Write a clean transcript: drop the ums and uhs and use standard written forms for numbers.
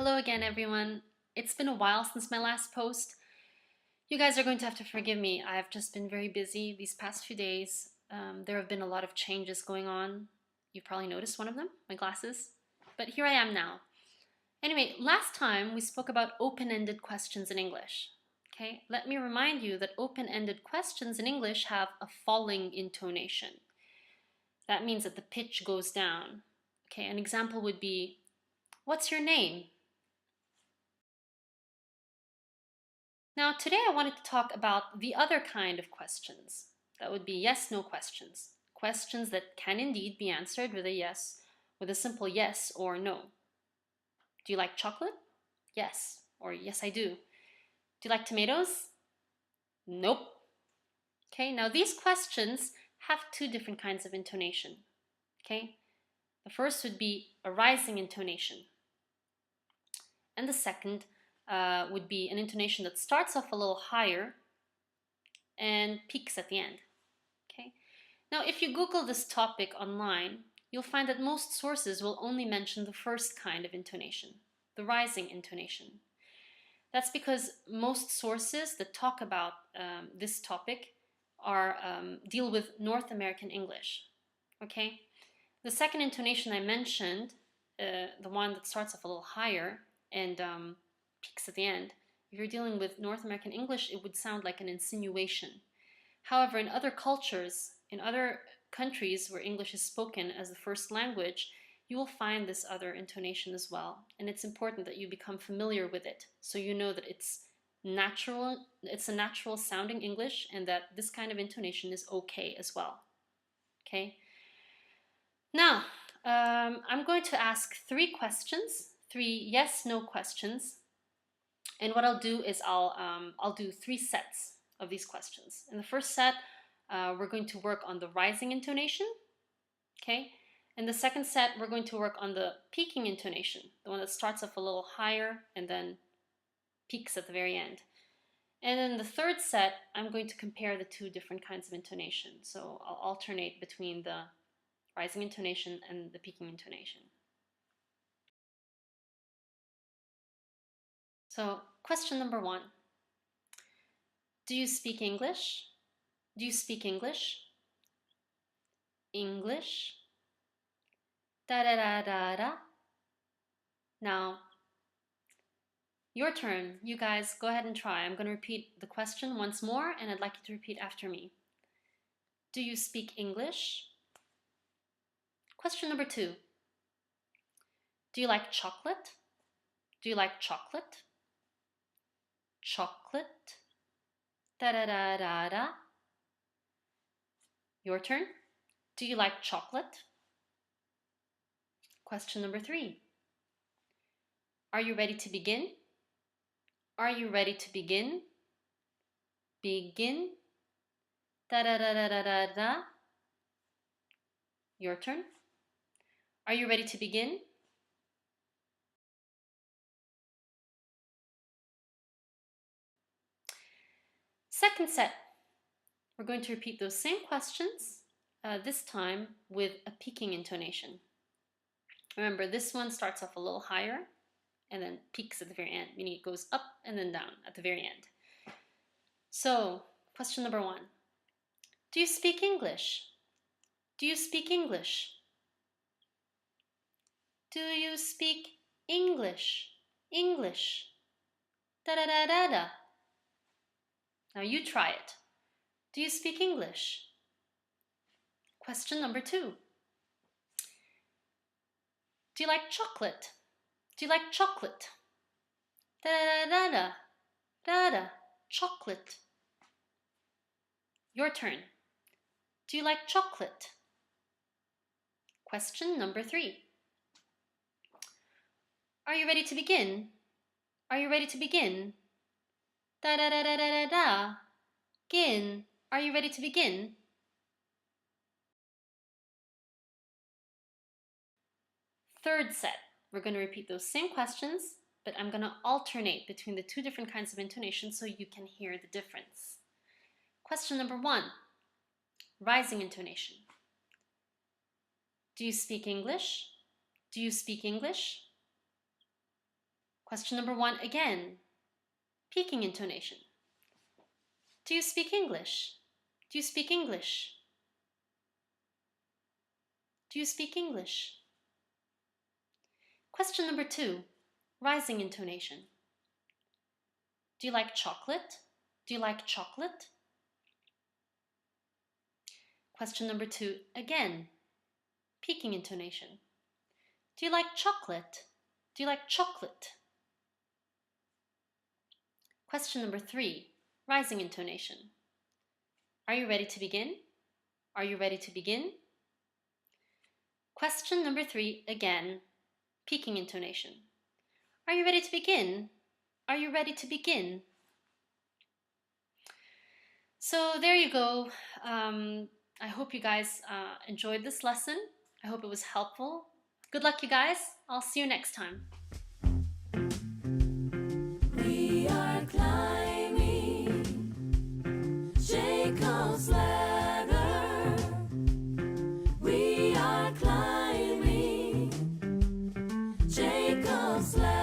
Hello again, everyone. It's been a while since my last post. You guys are going to have to forgive me. I've just been very busy these past few days. There have been a lot of changes going on. You've probably noticed one of them, my glasses. But here I am now. Anyway, last time we spoke about open-ended questions in English. Okay, let me remind you that open-ended questions in English have a falling intonation. That means that the pitch goes down. Okay, an example would be, "What's your name?" Now, today I wanted to talk about the other kind of questions. That would be yes/no questions. Questions that can indeed be answered with a simple yes or no. Do you like chocolate? Yes. Or yes, I do. Do you like tomatoes? Nope. Okay, now these questions have two different kinds of intonation. Okay, the first would be a rising intonation, and the second would be an intonation that starts off a little higher and peaks at the end. Okay. Now, if you Google this topic online, you'll find that most sources will only mention the first kind of intonation, the rising intonation. That's because most sources that talk about this topic deal with North American English. Okay. The second intonation I mentioned, the one that starts off a little higher and peaks at the end, if you're dealing with North American English, it would sound like an insinuation. However, in other cultures, in other countries where English is spoken as the first language, you will find this other intonation as well. And it's important that you become familiar with it so you know that it's a natural sounding English and that this kind of intonation is okay as well. Okay? Now, I'm going to ask three questions, three yes/no questions. And what I'll do is I'll do three sets of these questions. In the first set, we're going to work on the rising intonation, okay? In the second set, we're going to work on the peaking intonation, the one that starts off a little higher and then peaks at the very end. And in the third set, I'm going to compare the two different kinds of intonation. So I'll alternate between the rising intonation and the peaking intonation. So question number one. Do you speak English? Do you speak English? English? Da da da da da. Now, your turn. You guys go ahead and try. I'm going to repeat the question once more, and I'd like you to repeat after me. Do you speak English? Question number two. Do you like chocolate? Do you like chocolate? Chocolate? Da da da da da. Your turn. Do you like chocolate? Question number three. Are you ready to begin? Are you ready to begin? Begin. Da da da da da da da. Your turn. Are you ready to begin? Second set. We're going to repeat those same questions, this time with a peaking intonation. Remember, this one starts off a little higher and then peaks at the very end, meaning it goes up and then down at the very end. So, question number one. Do you speak English? Do you speak English? Do you speak English? English. Da da da da da. Now you try it. Do you speak English? Question number two. Do you like chocolate? Do you like chocolate? Da da da da da da. Chocolate. Your turn. Do you like chocolate? Question number three. Are you ready to begin? Are you ready to begin? Da da da da da da da. Begin. Are you ready to begin? Third set. We're going to repeat those same questions, but I'm going to alternate between the two different kinds of intonation so you can hear the difference. Question number one. Rising intonation. Do you speak English? Do you speak English? Question number 1 again. Peaking intonation. Do you speak English? Do you speak English? Do you speak English? Question number 2. Rising intonation. Do you like chocolate? Do you like chocolate? Question number 2 again. Peaking intonation. Do you like chocolate? Do you like chocolate? Question number 3. Rising intonation. Are you ready to begin? Are you ready to begin? Question number 3 again. Peaking intonation. Are you ready to begin? Are you ready to begin? So there you go. I hope you guys enjoyed this lesson. I hope it was helpful. Good luck, you guys. I'll see you next time. We are climbing Jacob's ladder. We are climbing Jacob's ladder.